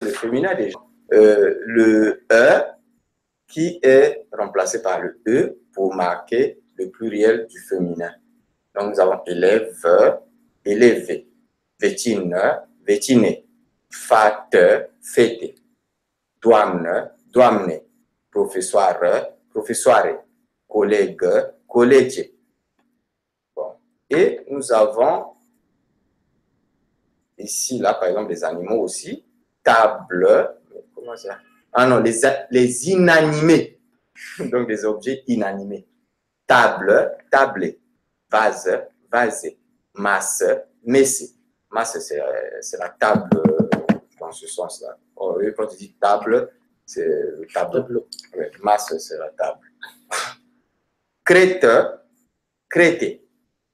le féminin déjà. Le E qui est remplacé par le E pour marquer le pluriel du féminin. Donc, nous avons élève, élevé, vétine, vétiné, fate, fêté, douane, douamné, professeur, professoire, collègue, collège. Bon. Et nous avons ici, là, par exemple, les animaux aussi, table, comment ça? Ah non, les inanimés, donc des objets inanimés. Table, tablé, vase, vasé, masse, messé. Masse, c'est la table dans ce sens-là. Oh, quand tu dis table, c'est le tableau. Ouais, masse, c'est la table. Crête, crêté.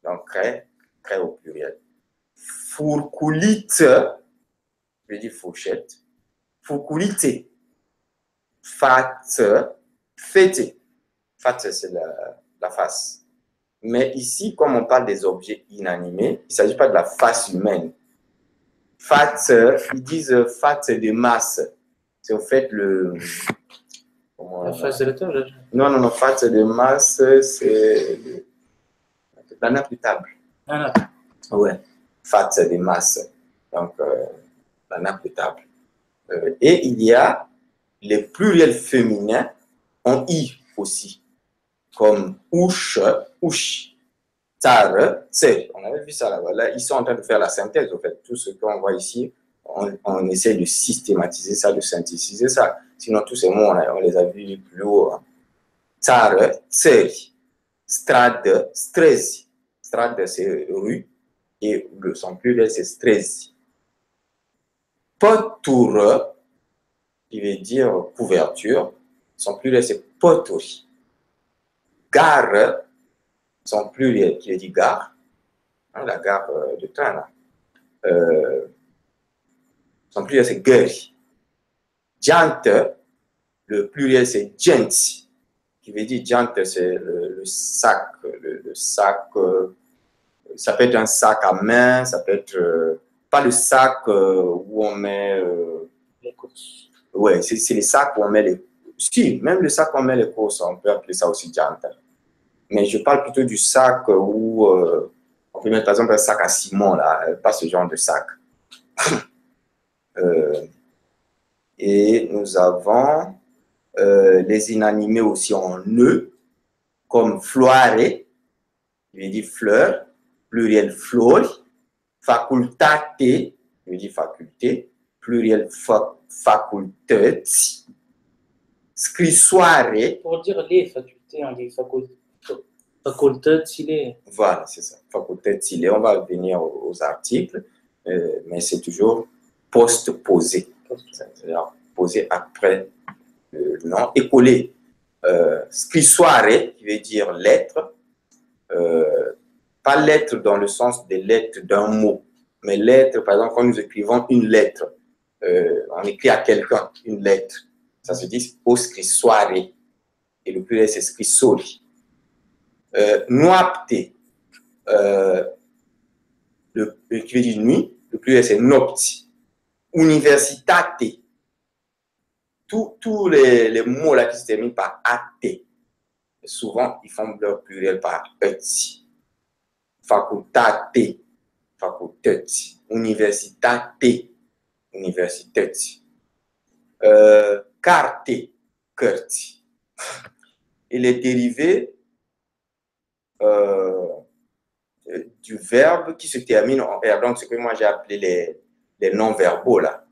Donc, crête au pluriel. Fourcoulite, je veux dire fourchette. Fourcoulité. Fat, fêté. Fat, c'est la face. Mais ici, comme on parle des objets inanimés, il ne s'agit pas de la face humaine. Fat, ils disent fat de masse. C'est au fait le... La face de la table? Non, non, non, fat de masse, c'est la nappe de table. Ah, non. Ouais, fat de masse. Donc, la nappe de table. Et il y a les pluriels féminins en i aussi, comme ouche, ouche, tsar, tsar. On avait vu ça là-bas. Là, ils sont en train de faire la synthèse, en fait. Tout ce qu'on voit ici, on essaie de systématiser ça, de synthétiser ça. Sinon, tous ces mots, on les a vus plus haut. Hein. Tsar, tsar, strade, strezi. Strade, c'est rue, et son pluriel, c'est strezi. Potour, qui veut dire couverture, son pluriel, c'est poturi. Gare, son pluriel, qui veut dire gare, hein, la gare de train, là. Son pluriel, c'est gueule. Jante, le pluriel, c'est gent, qui veut dire jante, c'est le sac. Le sac, ça peut être un sac à main, ça peut être pas le sac où on met les courses. Ouais, c'est les sacs où on met les. Si, même le sac où on met les courses, on peut appeler ça aussi jante. Mais je parle plutôt du sac où on peut mettre par exemple un sac à ciment, là, pas ce genre de sac. Et nous avons les inanimés aussi en E, comme floire, qui veut dire fleur, pluriel flor, facultate, qui veut dire faculté, pluriel facultet, scrissoire. Pour dire les facultés, on dit faculté, Voilà, c'est ça. Faculté, on va venir aux articles, mais c'est toujours post-posé. C'est-à-dire posé après le nom et collé. Scrissoire, qui veut dire lettre, pas lettre dans le sens des lettres d'un mot, mais lettre, par exemple, quand nous écrivons une lettre, on écrit à quelqu'un une lettre, ça se dit au scrissoire, et le pluriel c'est scrisori. Noapte, qui veut dire nuit, le pluriel c'est nocti. Universitate, tous les mots là qui se terminent par at, souvent ils font leur pluriel par et. Facultate, facultet, universitate, universitet, carte, carte. Et les dérivés du verbe qui se termine en R, donc ce que moi j'ai appelé les non-verbaux là,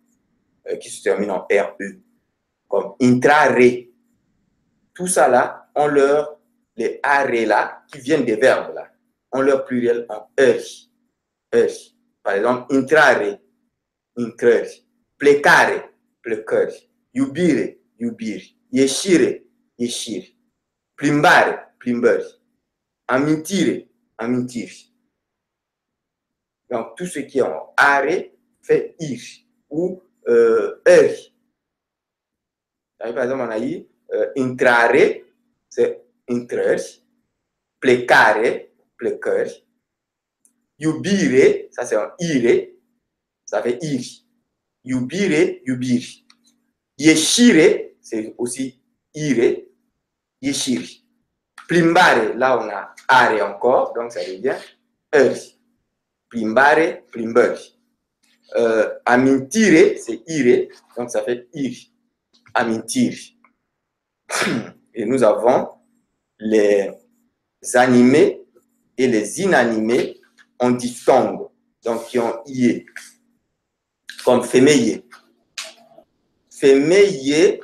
qui se terminent en RE, comme intrare. Tout ça là, on leur, les arrêts là, qui viennent des verbes là, on leur pluriel en er. Par exemple, intrare, intrare, plecare, plecare, iubire, iubire, yeshire, yeshire, plimbare, plimbare, amintire, amintire. Donc, tout ce qui est en arrêt fait ir ou er. Par exemple, on a dit intrare, c'est intrer, plecare, plecare, iubire, ça c'est un ire, ça fait ir. Yubire, yubiri. Yeshire, c'est aussi ire, yeshiri. Plimbare, là on a are encore, donc ça devient eri. Plimbare, plimberi. Amintire, c'est ire, donc ça fait iri. Amintiri. Et nous avons les animés et les inanimés en diphtongue, donc qui ont ié, comme fémeye. Fémeye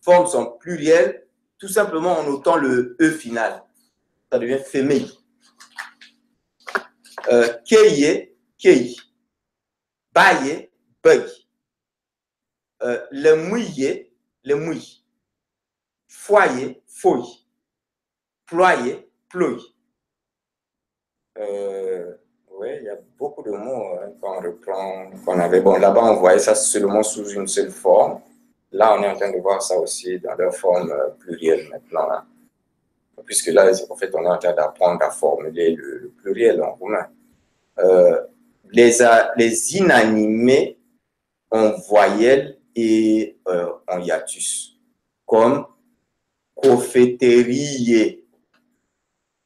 forme son pluriel tout simplement en notant le E final. Ça devient fémeye. Keye, kei. Baye, bug. Le mouillé, le mouille. Foyer, fouille. Ployer, plouille. Oui, il y a beaucoup de mots qu'on reprend, qu'on avait. Bon, là-bas, on voyait ça seulement sous une seule forme. Là, on est en train de voir ça aussi dans leur forme plurielle maintenant. Hein. Puisque là, en fait, on est en train d'apprendre à formuler le pluriel en roumain. Les inanimés en voyelle et en hiatus, comme cofeterie,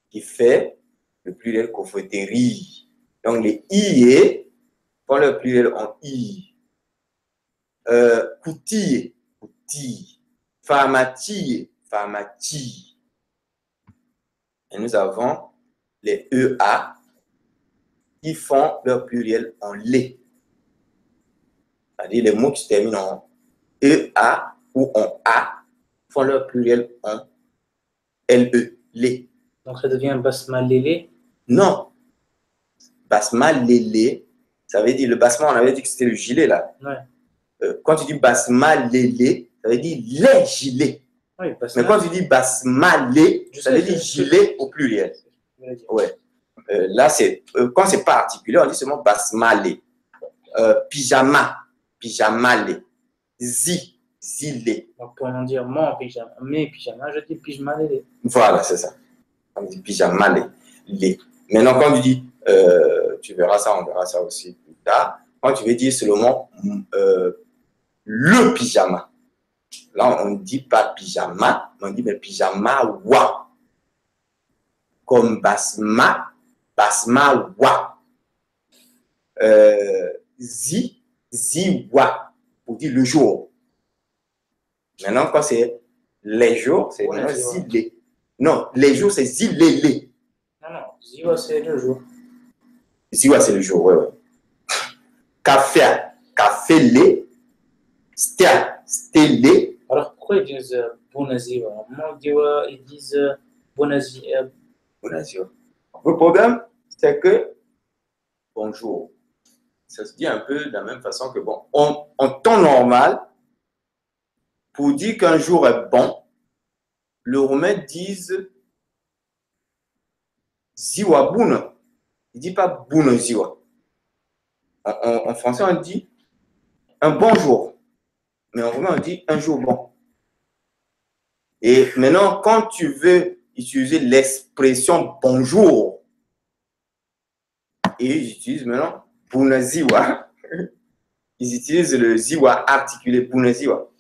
qui fait le pluriel cofeterie. Donc, les IE font le pluriel en I. Coutille, coutille. Pharmacie, pharmacie. Et nous avons les EA qui font leur pluriel en lait. C'est-à-dire les mots qui se terminent en EA ou en A font leur pluriel en LE, lait. Donc ça devient basmalélé. Non. Basmalélé, ça veut dire, le basma, on avait dit que c'était le gilet là. Ouais. Quand tu dis basmalélé, ça veut dire les gilets. Oui, mais quand tu dis basmalé, ça veut dire gilet au pluriel. Ouais. Là, quand c'est pas articulé, on dit seulement basmalé. Pyjama, pyjamalé. Zilé. Donc pour en dire mon pyjama, mes pyjamas, je dis pyjamalé. Voilà, c'est ça. On dit pyjamalé. Maintenant, quand tu dis, tu verras ça, on verra ça aussi plus tard. Quand tu veux dire seulement le pyjama. Là, on ne dit pas pyjama, on dit mais pyjama wa. Comme basma, basma wa. Ziwa, pour dire le jour. Maintenant, quand c'est les jours, c'est maintenant zilé. Non, les jours, c'est zilélé. Non, ziwa, c'est le jour. Ziwa, c'est le jour, oui, oui. Café, café-lé. Stia, stélé. Alors, pourquoi ils disent bonaziwa? Moi, ils disent bonaziwa. Le problème, c'est que bonjour. Ça se dit un peu de la même façon que bon. En temps normal, pour dire qu'un jour est bon, le roumain disent ziwa buna. Il ne dit pas buna ziwa. En français, on dit un bon jour. Mais en roumain, on dit un jour bon. Et maintenant, quand tu veux utiliser l'expression bonjour, et ils utilisent maintenant buna ziwa. Ils utilisent le ziwa articulé buna ziwa.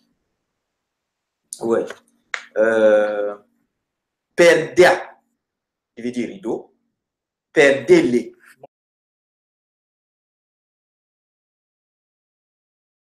Ouais. Perda, qui veut dire rideau. Perdele,